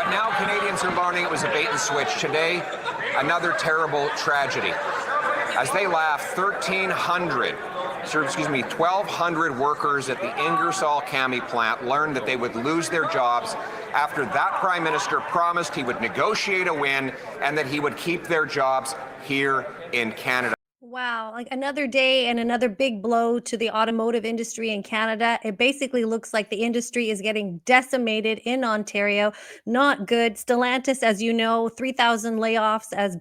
Now Canadians are learning it was a bait and switch. Today, another terrible tragedy. As they laugh, 1,200 workers at the Ingersoll Cami plant learned that they would lose their jobs after that Prime Minister promised he would negotiate a win and that he would keep their jobs here in Canada. Wow, like another day and another big blow to the automotive industry in Canada. It basically looks like the industry is getting decimated in Ontario. Not good. Stellantis, as you know, 3,000 layoffs as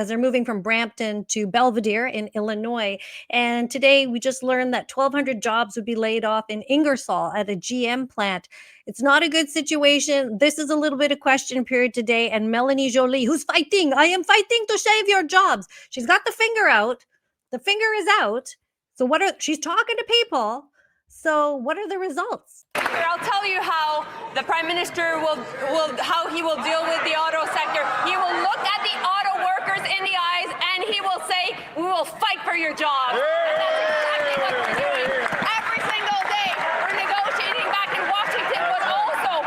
they're moving from Brampton to Belvedere in Illinois. And today we just learned that 1,200 jobs would be laid off in Ingersoll at a GM plant. It's not a good situation. This is a little bit of question period today. And Mélanie Joly, who's fighting, I am fighting to save your jobs. She's got the finger out. The finger is out. So she's talking to people. So what are the results? I'll tell you how the Prime Minister how he will deal with the auto sector. He will look at the auto workers in the eyes and he will say, we will fight for your jobs. And that's exactly what we're doing. Every single day, we're negotiating back in Washington, but also,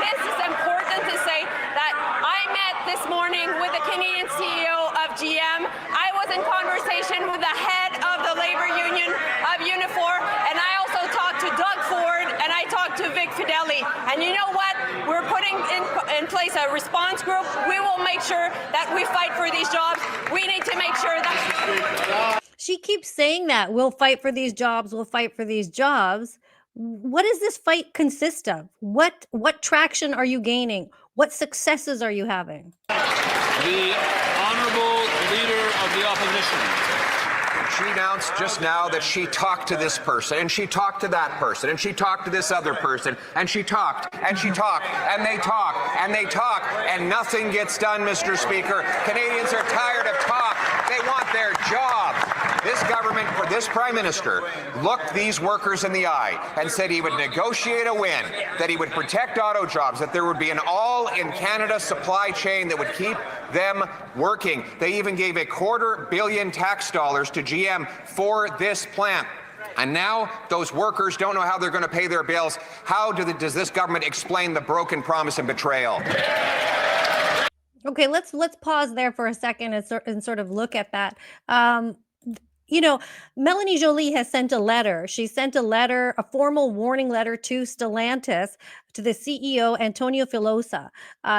this is important to say that I met this morning with the Canadian CEO of GM. I was in conversation with the head of the labor union of Unifor, and I also talked to Doug Ford, and I talked to Vic Fideli. And you know what? We're putting in place a response group. We will make sure that we fight for these jobs. We need to make sure that... She keeps saying that. We'll fight for these jobs. We'll fight for these jobs. What does this fight consist of? What traction are you gaining? What successes are you having? The Honourable Leader of the Opposition. She announced just now that she talked to this person, and she talked to that person, and she talked to this other person, and she talked, and she talked, and they talk, and they talk, and nothing gets done, Mr. Speaker. Canadians are tired of talk. They want their jobs. This government, or this Prime Minister, looked these workers in the eye and said he would negotiate a win, that he would protect auto jobs, that there would be an all-in-Canada supply chain that would keep them working. They even gave $250 million tax dollars to GM for this plant. And now those workers don't know how they're going to pay their bills. How does this government explain the broken promise and betrayal? Okay, let's pause there for a second and sort of look at that. Mélanie Joly has sent a letter. She sent a formal warning letter to Stellantis, to the CEO, Antonio Filosa,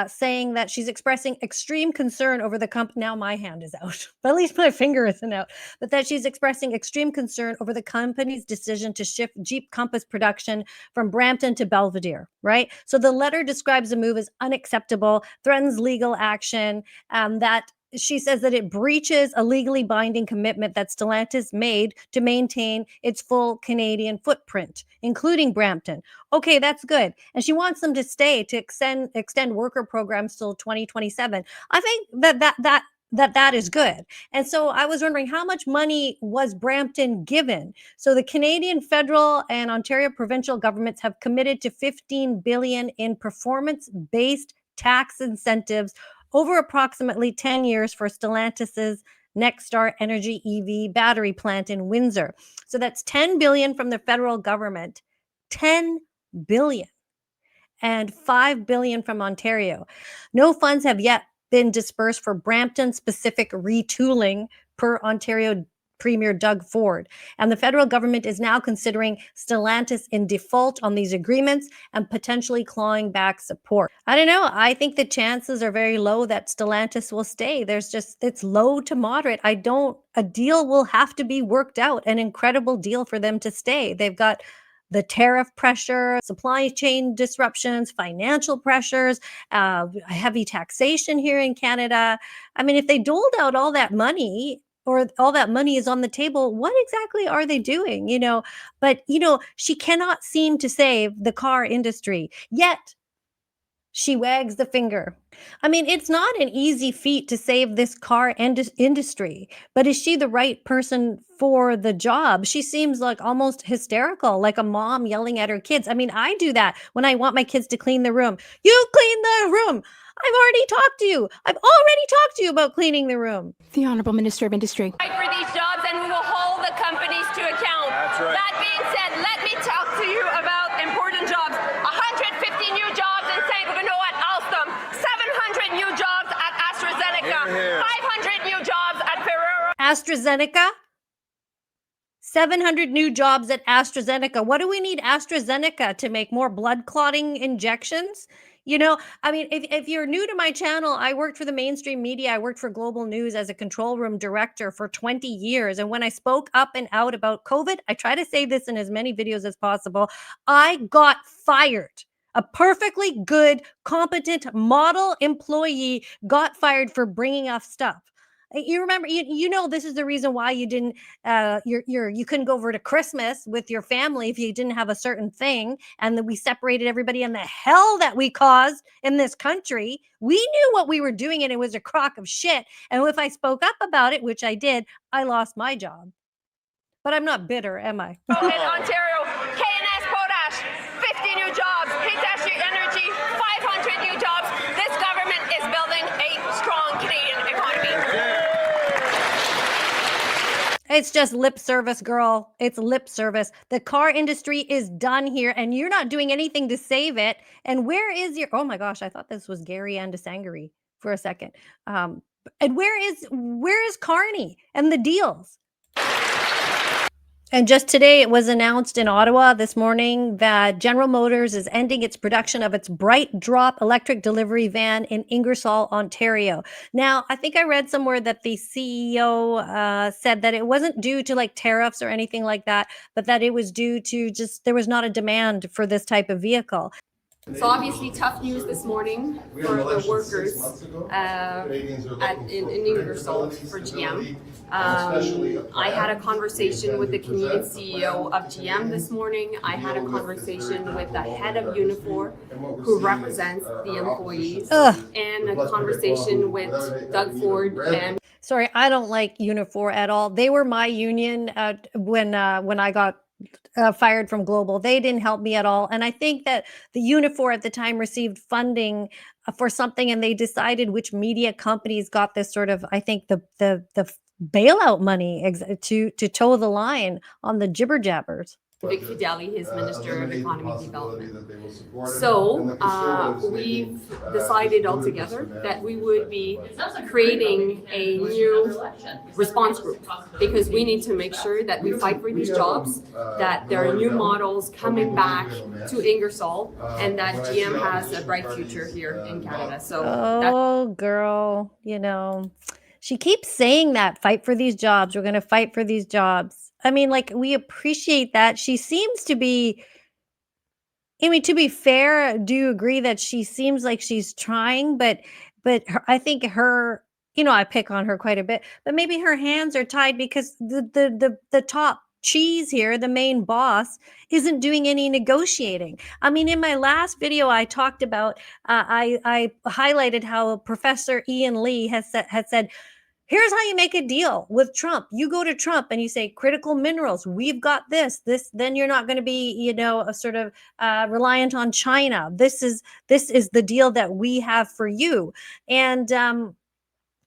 saying that she's expressing extreme concern over the company. Now my hand is out, but at least my finger isn't out. But that she's expressing extreme concern over the company's decision to shift Jeep Compass production from Brampton to Belvedere, right? So the letter describes the move as unacceptable, threatens legal action, that she says that it breaches a legally binding commitment that Stellantis made to maintain its full Canadian footprint, including Brampton. Okay, that's good. And she wants them to stay, to extend worker programs till 2027. I think that is good. And so I was wondering, how much money was Brampton given? So the Canadian federal and Ontario provincial governments have committed to $15 billion in performance-based tax incentives over approximately 10 years for Stellantis's Nexstar Energy EV battery plant in Windsor. So that's $10 billion from the federal government, $10 billion, and $5 billion from Ontario. No funds have yet been dispersed for Brampton-specific retooling, per Ontario Premier Doug Ford. And the federal government is now considering Stellantis in default on these agreements and potentially clawing back support. I don't know. I think the chances are very low that Stellantis will stay. It's low to moderate. A deal will have to be worked out, an incredible deal for them to stay. They've got the tariff pressure, supply chain disruptions, financial pressures, heavy taxation here in Canada. I mean, if they doled out all that money, or all that money is on the table, what exactly are they doing? But she cannot seem to save the car industry, yet she wags the finger. I mean, it's not an easy feat to save this car industry, but is she the right person for the job? She seems like almost hysterical, like a mom yelling at her kids. I mean, I do that when I want my kids to clean the room. You clean the room. I've already talked to you. I've already talked to you about cleaning the room. The Honourable Minister of Industry. Fight for these jobs, and we will hold the companies to account. That's right. That being said, let me talk to you about important jobs. 150 new jobs in St. Benoit, Alstom. AstraZeneca, 700 new jobs at AstraZeneca. What do we need AstraZeneca to make? More blood clotting injections? You know, I mean, if you're new to my channel, I worked for the mainstream media. I worked for Global News as a control room director for 20 years. And when I spoke up and out about COVID, I try to say this in as many videos as possible. I got fired. A perfectly good, competent model employee got fired for bringing up stuff. You remember, you know, this is the reason why you didn't you couldn't go over to Christmas with your family if you didn't have a certain thing, and that we separated everybody, and the hell that we caused in this country. We knew what we were doing, and it was a crock of shit. And if I spoke up about it, which I did, I lost my job. But I'm not bitter, am I? In Ontario, K&S Potash, 50 new jobs. Hitachi Energy, 500 new jobs. This government is building a strong Canadian economy. It's just lip service, girl. It's lip service. The car industry is done here, and you're not doing anything to save it. And where is your? Oh my gosh, I thought this was Gary and Desangari for a second. And where is Carney and the deals? And just today, it was announced in Ottawa this morning that General Motors is ending its production of its Bright Drop electric delivery van in Ingersoll, Ontario. Now, I think I read somewhere that the CEO said that it wasn't due to like tariffs or anything like that, but that it was due to just there was not a demand for this type of vehicle. So obviously tough news this morning for the workers in Ingersoll for GM. I had a conversation with the Canadian CEO of GM this morning. I had a conversation with the head of Unifor who represents the employees. And a conversation with Doug Ford and Sorry, I don't like Unifor at all. They were my union when I got fired from Global. They didn't help me at all. And I think that the Unifor at the time received funding for something, and they decided which media companies got this sort of, I think, the bailout money to toe the line on the jibber jabbers. Vic Fideli, his Minister of Economic Development. So we've decided altogether that we would be creating a new response group, because we need to make sure that we fight for these jobs, that there are new models coming back to Ingersoll, and that GM has a bright future here in Canada. So girl, you know, she keeps saying that, fight for these jobs. We're going to fight for these jobs. I mean, like, we appreciate that. She seems to be, I mean, to be fair, do you agree that she seems like she's trying, but I think her, you know, I pick on her quite a bit, but maybe her hands are tied because the top cheese here, the main boss, isn't doing any negotiating. I mean, in my last video, I talked about, I highlighted how Professor Ian Lee has said, here's how you make a deal with Trump. You go to Trump and you say, critical minerals, we've got this, then you're not going to be, you know, a sort of reliant on China. This is the deal that we have for you.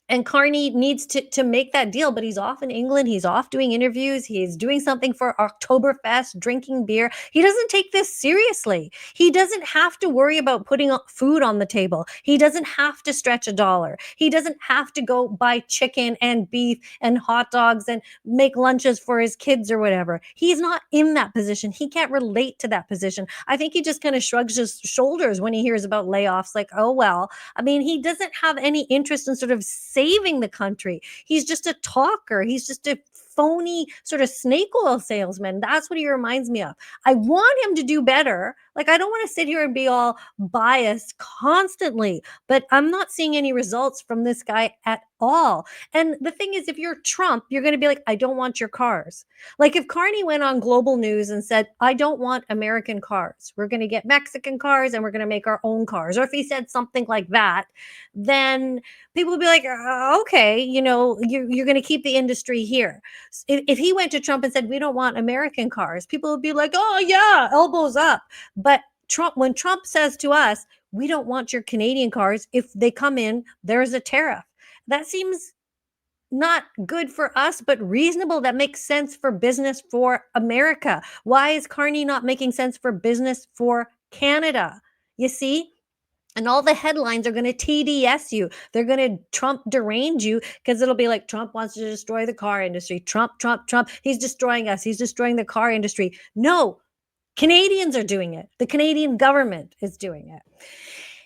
And Carney needs to make that deal, but he's off in England. He's off doing interviews. He's doing something for Oktoberfest, drinking beer. He doesn't take this seriously. He doesn't have to worry about putting food on the table. He doesn't have to stretch a dollar. He doesn't have to go buy chicken and beef and hot dogs and make lunches for his kids or whatever. He's not in that position. He can't relate to that position. I think he just kind of shrugs his shoulders when he hears about layoffs, like, oh, well. I mean, he doesn't have any interest in sort of saving the country. He's just a talker. He's just a phony sort of snake oil salesman. That's what he reminds me of. I want him to do better. Like, I don't want to sit here and be all biased constantly, but I'm not seeing any results from this guy at all. And the thing is, if you're Trump, you're going to be like, I don't want your cars. Like, if Carney went on Global News and said, I don't want American cars, we're going to get Mexican cars and we're going to make our own cars. Or if he said something like that, then people would be like, okay, you know, you're going to keep the industry here. If he went to Trump and said, we don't want American cars, people would be like, oh yeah, elbows up. But when Trump says to us, we don't want your Canadian cars, if they come in, there's a tariff. That seems not good for us, but reasonable. That makes sense for business for America. Why is Carney not making sense for business for Canada? You see? And all the headlines are going to TDS you. They're going to Trump derange you because it'll be like Trump wants to destroy the car industry. Trump, Trump, Trump. He's destroying us. He's destroying the car industry. No, Canadians are doing it. The Canadian government is doing it.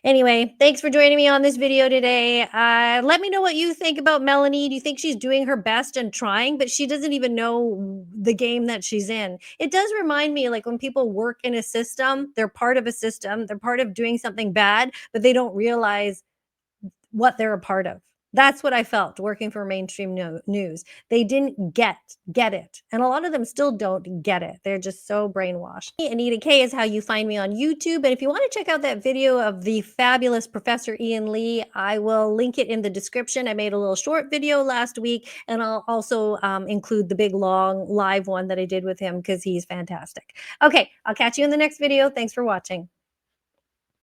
Anyway, thanks for joining me on this video today. Let me know what you think about Mélanie. Do you think she's doing her best and trying, but she doesn't even know the game that she's in? It does remind me, like, when people work in a system, they're part of a system, they're part of doing something bad, but they don't realize what they're a part of. That's what I felt working for mainstream news. They didn't get it. And a lot of them still don't get it. They're just so brainwashed. Anita K is how you find me on YouTube. And if you want to check out that video of the fabulous Professor Ian Lee, I will link it in the description. I made a little short video last week, and I'll also include the big long live one that I did with him because he's fantastic. Okay, I'll catch you in the next video. Thanks for watching.